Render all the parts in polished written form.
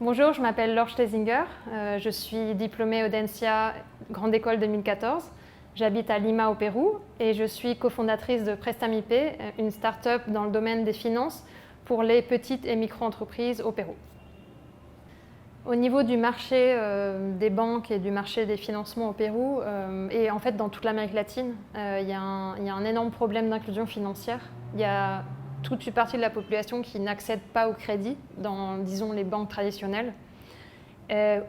Bonjour, je m'appelle Laure Schlesinger, je suis diplômée Audencia, Grande École 2014. J'habite à Lima au Pérou et je suis cofondatrice de Prestamip, une start-up dans le domaine des finances pour les petites et micro-entreprises au Pérou. Au niveau du marché des banques et du marché des financements au Pérou, et en fait dans toute l'Amérique latine, il y a un énorme problème d'inclusion financière. Il y a toute une partie de la population qui n'accède pas au crédit dans, disons, les banques traditionnelles.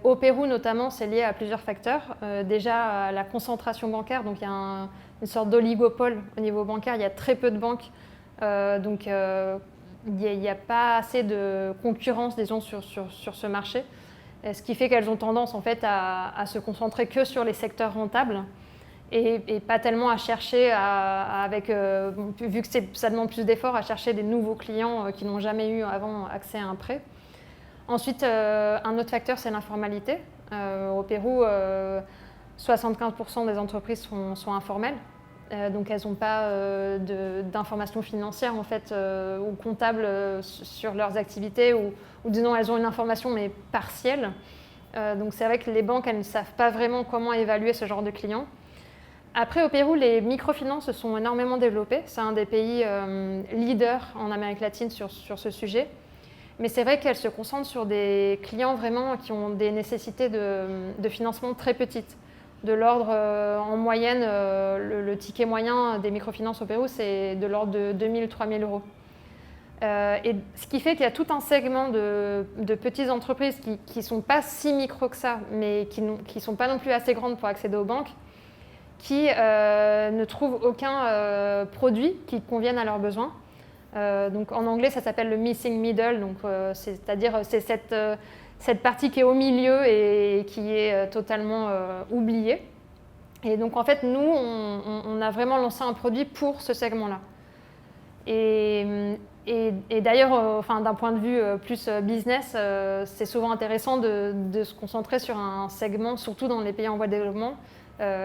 Au Pérou notamment, c'est lié à plusieurs facteurs. Déjà à la concentration bancaire, donc il y a une sorte d'oligopole au niveau bancaire, il y a très peu de banques, donc il n'y a pas assez de concurrence, disons, sur ce marché. Ce qui fait qu'elles ont tendance en fait à se concentrer que sur les secteurs rentables et pas tellement à chercher, vu que ça demande plus d'efforts, à chercher des nouveaux clients qui n'ont jamais eu avant accès à un prêt. Ensuite, un autre facteur, c'est l'informalité. Au Pérou, 75% des entreprises sont informelles. Donc elles n'ont pas d'informations financières en fait, ou comptables sur leurs activités ou disons elles ont une information mais partielle. Donc c'est vrai que les banques elles ne savent pas vraiment comment évaluer ce genre de clients. Après au Pérou, les microfinances se sont énormément développées. C'est un des pays leaders en Amérique latine sur ce sujet. Mais c'est vrai qu'elles se concentrent sur des clients vraiment qui ont des nécessités de financement très petites. De l'ordre, en moyenne, le ticket moyen des microfinances au Pérou, c'est de l'ordre de 2 000 à 3 000 euros. Et ce qui fait qu'il y a tout un segment de petites entreprises qui ne sont pas si micro que ça, mais qui ne sont pas non plus assez grandes pour accéder aux banques, qui ne trouvent aucun produit qui convienne à leurs besoins. Donc en anglais, ça s'appelle le missing middle, donc c'est-à-dire c'est cette partie qui est au milieu et qui est totalement oubliée. Et donc en fait, nous, on a vraiment lancé un produit pour ce segment-là. Et d'ailleurs, enfin, d'un point de vue plus business, c'est souvent intéressant de se concentrer sur un segment, surtout dans les pays en voie de développement,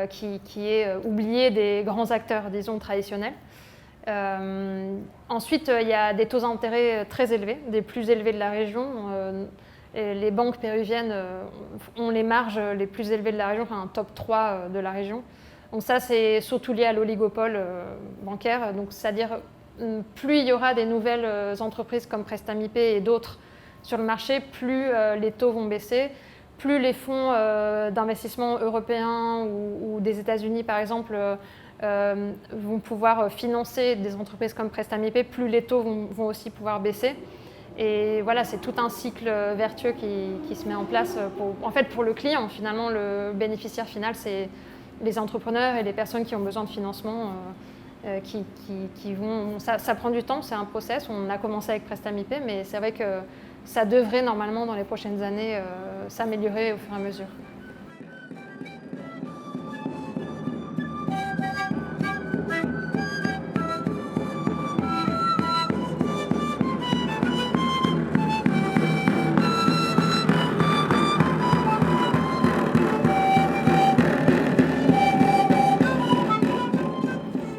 qui est oublié des grands acteurs, disons, traditionnels. Ensuite, il y a des taux d'intérêt très élevés, des plus élevés de la région. Et les banques péruviennes ont les marges les plus élevées de la région, enfin un top 3 de la région. Donc ça, c'est surtout lié à l'oligopole bancaire. Donc, c'est-à-dire, plus il y aura des nouvelles entreprises comme Prestamip et d'autres sur le marché, plus les taux vont baisser, plus les fonds d'investissement européens ou des États-Unis, par exemple, vont pouvoir financer des entreprises comme Prestamip, plus les taux vont aussi pouvoir baisser. Et voilà, c'est tout un cycle vertueux qui se met en place pour le client. Finalement, le bénéficiaire final, c'est les entrepreneurs et les personnes qui ont besoin de financement qui vont... Ça prend du temps, c'est un process. On a commencé avec Prestamip, mais c'est vrai que ça devrait normalement, dans les prochaines années, s'améliorer au fur et à mesure.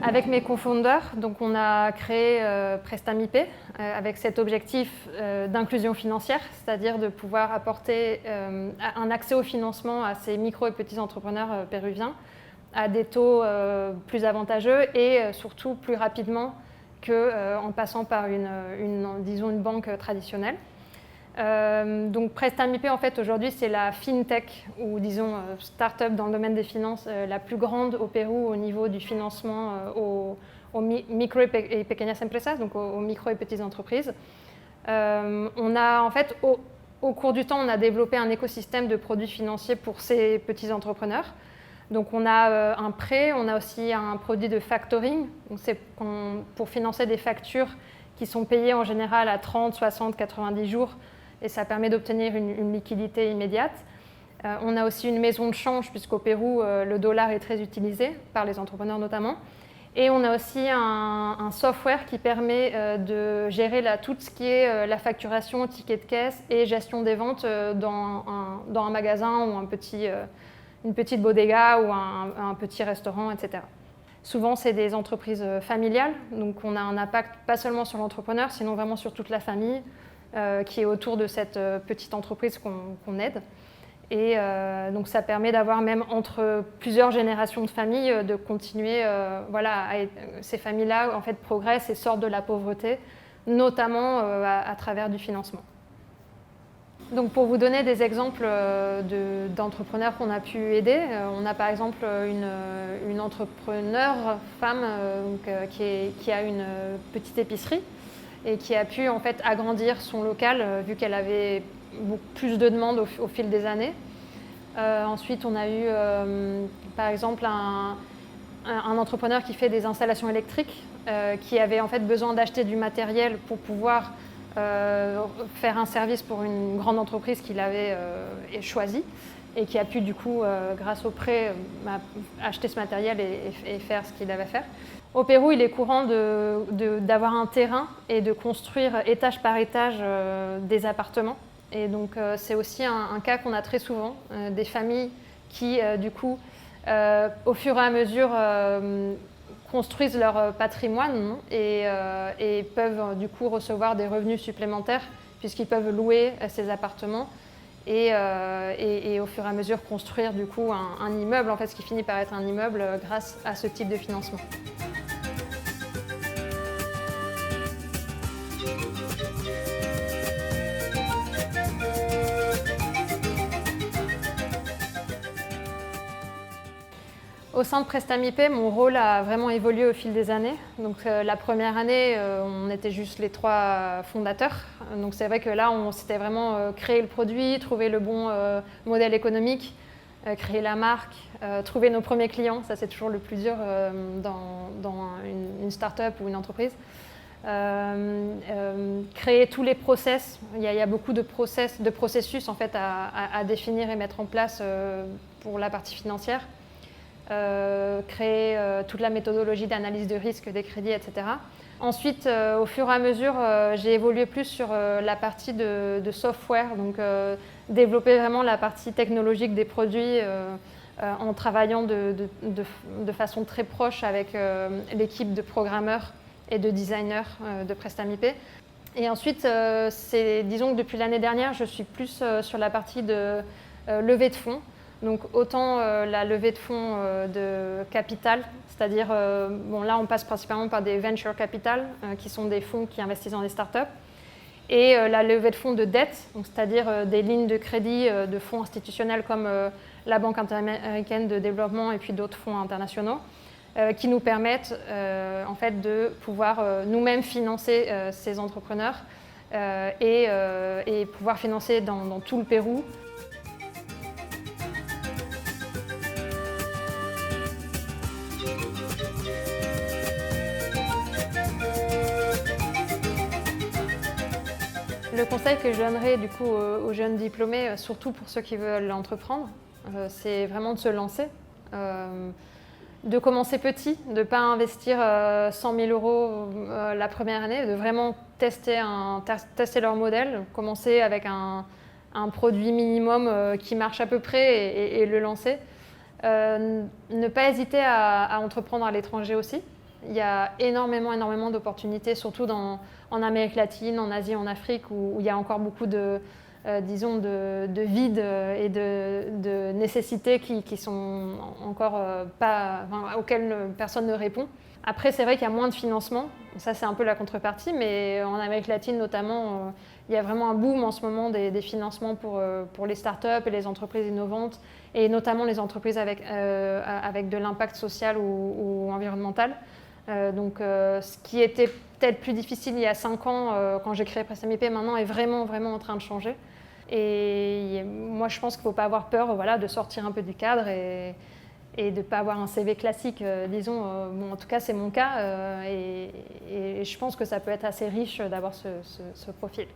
Avec mes cofondateurs, donc on a créé Prestamip avec cet objectif d'inclusion financière, c'est-à-dire de pouvoir apporter un accès au financement à ces micro et petits entrepreneurs péruviens à des taux plus avantageux et surtout plus rapidement qu'en passant par disons une banque traditionnelle. Donc Prestamip en fait aujourd'hui c'est la fintech ou disons start-up dans le domaine des finances la plus grande au Pérou au niveau du financement aux micro et pequeñas empresas, donc aux micro et petites entreprises. On a en fait au cours du temps on a développé un écosystème de produits financiers pour ces petits entrepreneurs. Donc on a un prêt, on a aussi un produit de factoring, donc c'est pour financer des factures qui sont payées en général à 30, 60, 90 jours. Et ça permet d'obtenir une liquidité immédiate. On a aussi une maison de change, puisqu'au Pérou, le dollar est très utilisé, par les entrepreneurs notamment. Et on a aussi un software qui permet de gérer tout ce qui est la facturation, ticket de caisse et gestion des ventes dans un magasin ou une petite bodega ou un petit restaurant, etc. Souvent, c'est des entreprises familiales, donc on a un impact pas seulement sur l'entrepreneur, sinon vraiment sur toute la famille. qui est autour de cette petite entreprise qu'on aide. Et donc ça permet d'avoir même entre plusieurs générations de familles de continuer, ces familles-là en fait progressent et sortent de la pauvreté, notamment à travers du financement. Donc pour vous donner des exemples d'entrepreneurs qu'on a pu aider, on a par exemple une entrepreneure femme qui a une petite épicerie et qui a pu en fait agrandir son local vu qu'elle avait beaucoup plus de demandes au fil des années. Ensuite, on a eu par exemple un entrepreneur qui fait des installations électriques qui avait en fait besoin d'acheter du matériel pour pouvoir faire un service pour une grande entreprise qu'il avait choisie et qui a pu du coup, grâce au prêt, acheter ce matériel et faire ce qu'il avait à faire. Au Pérou, il est courant d'avoir un terrain et de construire étage par étage des appartements. Et donc c'est aussi un cas qu'on a très souvent, des familles qui du coup, au fur et à mesure, construisent leur patrimoine et peuvent du coup recevoir des revenus supplémentaires puisqu'ils peuvent louer ces appartements et au fur et à mesure construire du coup un immeuble, en fait, ce qui finit par être un immeuble grâce à ce type de financement. Au sein de Prestamip, mon rôle a vraiment évolué au fil des années. Donc, la première année, on était juste les 3 fondateurs. Donc c'est vrai que là, c'était vraiment créer le produit, trouver le bon modèle économique, créer la marque, trouver nos premiers clients. Ça, c'est toujours le plus dur dans une start-up ou une entreprise. Créer tous les process. Il y a beaucoup de processus en fait, à définir et mettre en place pour la partie financière. Créer toute la méthodologie d'analyse de risque des crédits, etc. Ensuite, au fur et à mesure, j'ai évolué plus sur la partie de software, donc développer vraiment la partie technologique des produits en travaillant de façon très proche avec l'équipe de programmeurs et de designers de Prestamip. Et ensuite, disons que depuis l'année dernière, je suis plus sur la partie de levée de fonds. Donc autant la levée de fonds de capital, c'est-à-dire, là on passe principalement par des venture capital, qui sont des fonds qui investissent dans des startups, et la levée de fonds de dette, c'est-à-dire des lignes de crédit de fonds institutionnels comme la Banque interaméricaine de développement et puis d'autres fonds internationaux, qui nous permettent en fait de pouvoir nous-mêmes financer ces entrepreneurs et pouvoir financer dans tout le Pérou. Le conseil que je donnerais du coup aux jeunes diplômés, surtout pour ceux qui veulent entreprendre, c'est vraiment de se lancer, de commencer petit, de ne pas investir 100 000 euros la première année, de vraiment tester leur modèle, commencer avec un produit minimum qui marche à peu près et le lancer. Ne pas hésiter à entreprendre à l'étranger aussi. Il y a énormément d'opportunités, surtout en Amérique latine, en Asie, en Afrique, où il y a encore beaucoup de vides et de nécessités qui sont encore auxquelles personne ne répond. Après, c'est vrai qu'il y a moins de financement, ça c'est un peu la contrepartie, mais en Amérique latine notamment, il y a vraiment un boom en ce moment des financements pour les startups et les entreprises innovantes, et notamment les entreprises avec de l'impact social ou environnemental. Donc ce qui était peut-être plus difficile il y a 5 ans quand j'ai créé Prestamip maintenant est vraiment en train de changer. Et moi je pense qu'il ne faut pas avoir peur de sortir un peu du cadre et de ne pas avoir un CV classique, disons. En tout cas c'est mon cas et je pense que ça peut être assez riche d'avoir ce profil.